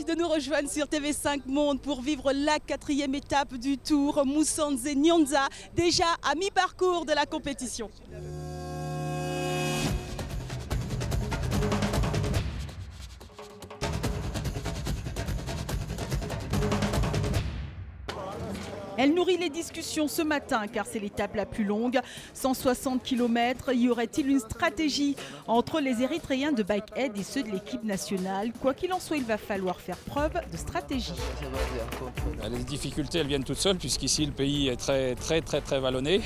de nous rejoindre sur TV5 Monde pour vivre la 4e étape du Tour Musanze Nyanza, déjà à mi-parcours de la compétition. Elle nourrit les discussions ce matin car c'est l'étape la plus longue, 160 km. Y aurait-il une stratégie entre les Érythréens de Bike Aid et ceux de l'équipe nationale? Quoi qu'il en soit, il va falloir faire preuve de stratégie. Les difficultés, elles viennent toutes seules puisqu'ici le pays est très vallonné.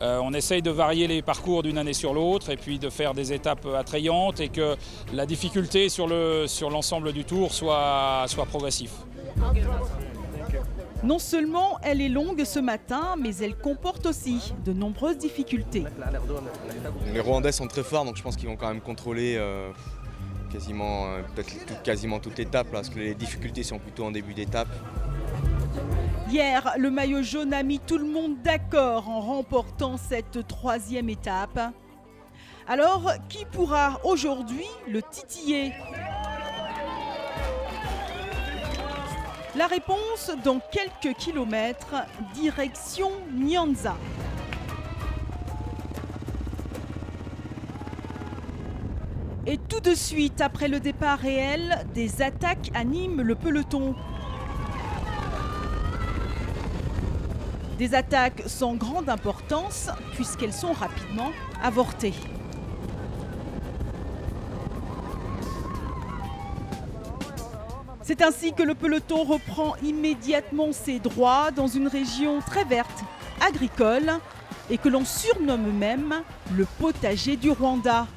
On essaye de varier les parcours d'une année sur l'autre et puis de faire des étapes attrayantes et que la difficulté sur l'ensemble du tour soit progressive. Non seulement elle est longue ce matin, mais elle comporte aussi de nombreuses difficultés. Les Rwandais sont très forts, donc je pense qu'ils vont quand même contrôler quasiment toute l'étape, parce que les difficultés sont plutôt en début d'étape. Hier, le maillot jaune a mis tout le monde d'accord en remportant cette 3e étape. Alors, qui pourra aujourd'hui le titiller ? La réponse dans quelques kilomètres, direction Nyanza. Et tout de suite, après le départ réel, des attaques animent le peloton. Des attaques sans grande importance, puisqu'elles sont rapidement avortées. C'est ainsi que le peloton reprend immédiatement ses droits dans une région très verte, agricole, et que l'on surnomme même le potager du Rwanda.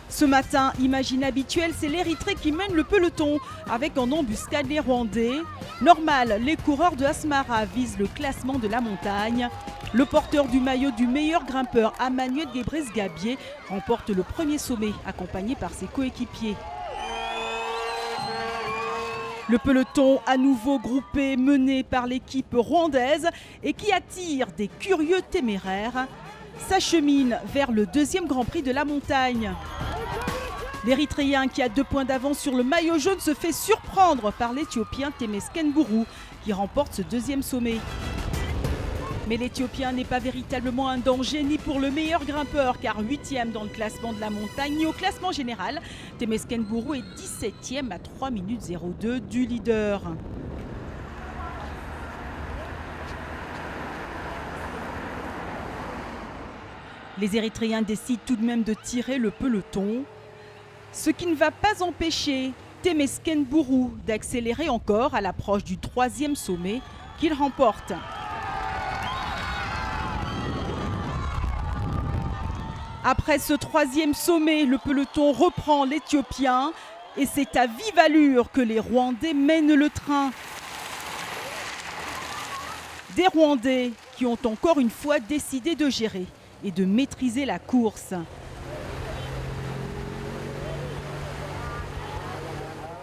Ce matin, image inhabituelle, c'est l'Érythrée qui mène le peloton, avec en embuscade les Rwandais. Normal, les coureurs de Asmara visent le classement de la montagne. Le porteur du maillot du meilleur grimpeur, Emmanuel Gebrez-Gabier, remporte le premier sommet, accompagné par ses coéquipiers. Le peloton à nouveau groupé, mené par l'équipe rwandaise et qui attire des curieux téméraires, s'achemine vers le 2e Grand Prix de la montagne. L'Érythréen qui a 2 points d'avance sur le maillot jaune se fait surprendre par l'Éthiopien Temesgen Bourou qui remporte ce 2e sommet. Mais l'Éthiopien n'est pas véritablement un danger ni pour le meilleur grimpeur car 8e dans le classement de la montagne ni au classement général. Temesgen Bourou est 17e à 3 minutes 02 du leader. Les Érythréens décident tout de même de tirer le peloton, ce qui ne va pas empêcher Temesgen Bourou d'accélérer encore à l'approche du 3e sommet qu'il remporte. Après ce 3e sommet, le peloton reprend l'Éthiopien et c'est à vive allure que les Rwandais mènent le train. Des Rwandais qui ont encore une fois décidé de gérer et de maîtriser la course.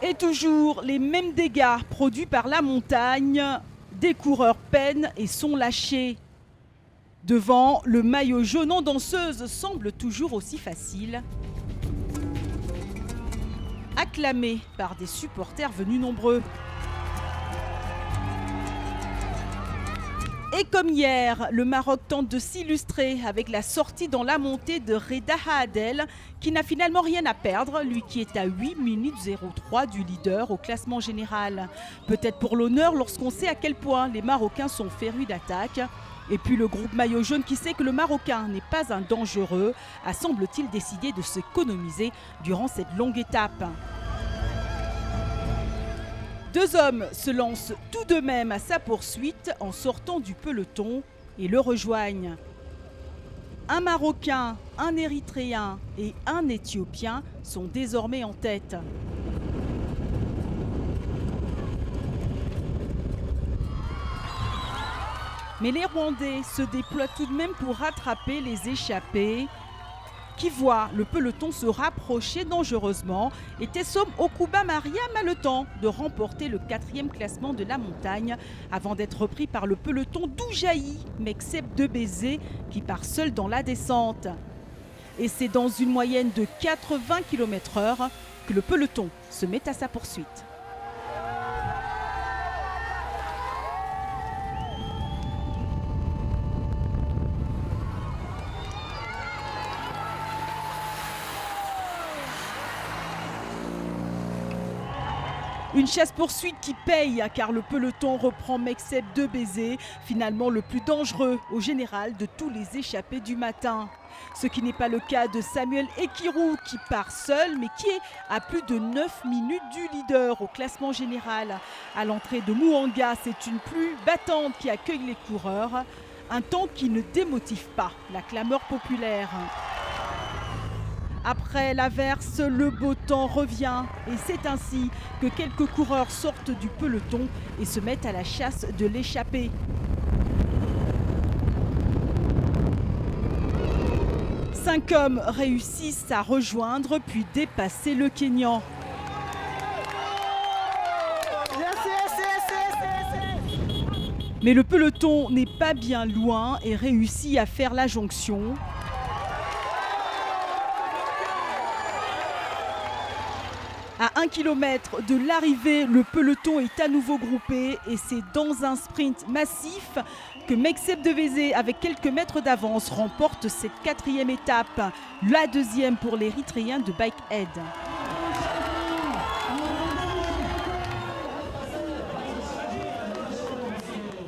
Et toujours les mêmes dégâts produits par la montagne. Des coureurs peinent et sont lâchés. Devant, le maillot jaune en danseuse semble toujours aussi facile. Acclamé par des supporters venus nombreux. Et comme hier, le Maroc tente de s'illustrer avec la sortie dans la montée de Reda Haadel, qui n'a finalement rien à perdre, lui qui est à 8 minutes 03 du leader au classement général. Peut-être pour l'honneur lorsqu'on sait à quel point les Marocains sont férus d'attaque. Et puis le groupe maillot jaune qui sait que le Marocain n'est pas un dangereux a semble-t-il décidé de s'économiser durant cette longue étape. 2 hommes se lancent tout de même à sa poursuite en sortant du peloton et le rejoignent. Un Marocain, un Érythréen et un Éthiopien sont désormais en tête. Mais les Rwandais se déploient tout de même pour rattraper les échappés qui voient le peloton se rapprocher dangereusement et Tessom Okuba Mariam a le temps de remporter le 4e classement de la montagne avant d'être repris par le peloton d'où jaillit Mekseb Debezé qui part seul dans la descente. Et c'est dans une moyenne de 80 km/h que le peloton se met à sa poursuite. Une chasse-poursuite qui paye car le peloton reprend Mekseb Debesay, finalement le plus dangereux au général de tous les échappés du matin. Ce qui n'est pas le cas de Samuel Ekirou qui part seul mais qui est à plus de 9 minutes du leader au classement général. À l'entrée de Mouanga, c'est une pluie battante qui accueille les coureurs. Un temps qui ne démotive pas la clameur populaire. Après l'averse, le beau temps revient et c'est ainsi que quelques coureurs sortent du peloton et se mettent à la chasse de l'échappée. Cinq hommes réussissent à rejoindre puis dépasser le Kényan. Mais le peloton n'est pas bien loin et réussit à faire la jonction. À 1 km de l'arrivée, le peloton est à nouveau groupé et c'est dans un sprint massif que Mekseb Debesay, avec quelques mètres d'avance, remporte cette 4e étape, la 2e pour l'Érythréen de Bike Aid.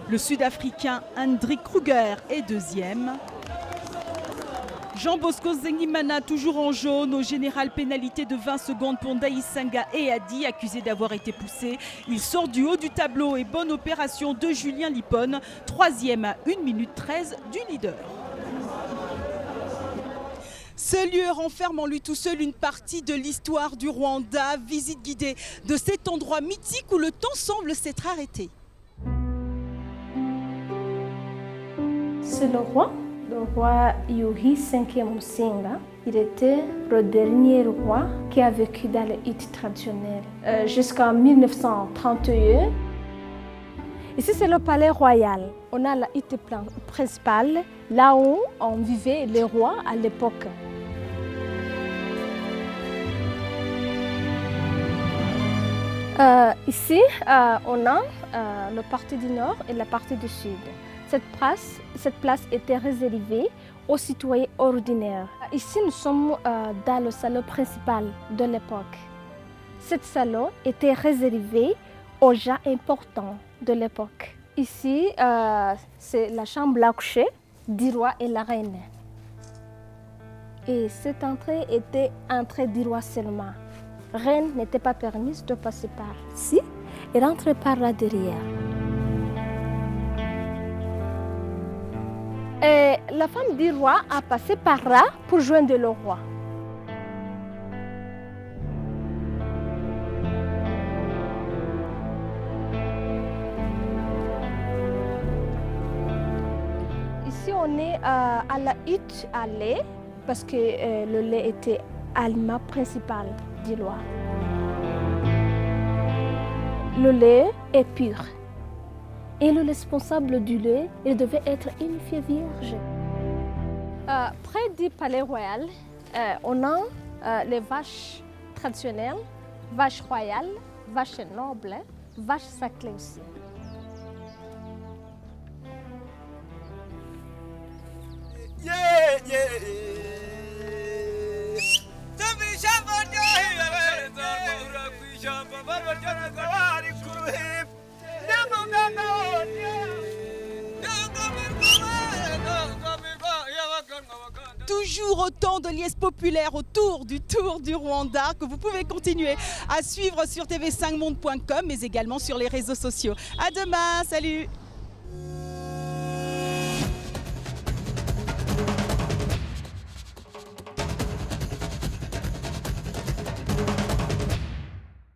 Le Sud-Africain Hendrik Kruger est 2e. Jean Bosco Zengimana, toujours en jaune, au général pénalité de 20 secondes pour Ndaïsanga et Adi, accusé d'avoir été poussé. Il sort du haut du tableau et bonne opération de Julien Lipone, 3e à 1 minute 13 du leader. Ce lieu renferme en lui tout seul une partie de l'histoire du Rwanda. Visite guidée de cet endroit mythique où le temps semble s'être arrêté. C'est le roi Yuhi V Musinga. Il était le dernier roi qui a vécu dans les huttes traditionnelles jusqu'en 1931. Ici, c'est le palais royal. On a la hutte principale, là où on vivait les rois à l'époque. Ici, on a la partie du nord et la partie du sud. Cette place était réservée aux citoyens ordinaires. Ici, nous sommes dans le salon principal de l'époque. Cette salon était réservée aux gens importants de l'époque. Ici, c'est la chambre à coucher du roi et la reine. Et cette entrée était entrée du roi seulement. Reine n'était pas permise de passer par ici et rentrer par là derrière. Et la femme du roi a passé par là pour joindre le roi. Ici, on est à la hutte à lait parce que le lait était l'aliment principal du roi. Le lait est pur. Et le responsable du lait, il devait être une fille vierge. Près du palais royal, on a les vaches traditionnelles, vaches royales, vaches nobles, vaches sacrées aussi. Toujours autant de liesses populaires autour du Tour du Rwanda que vous pouvez continuer à suivre sur tv5monde.com mais également sur les réseaux sociaux. À demain, salut!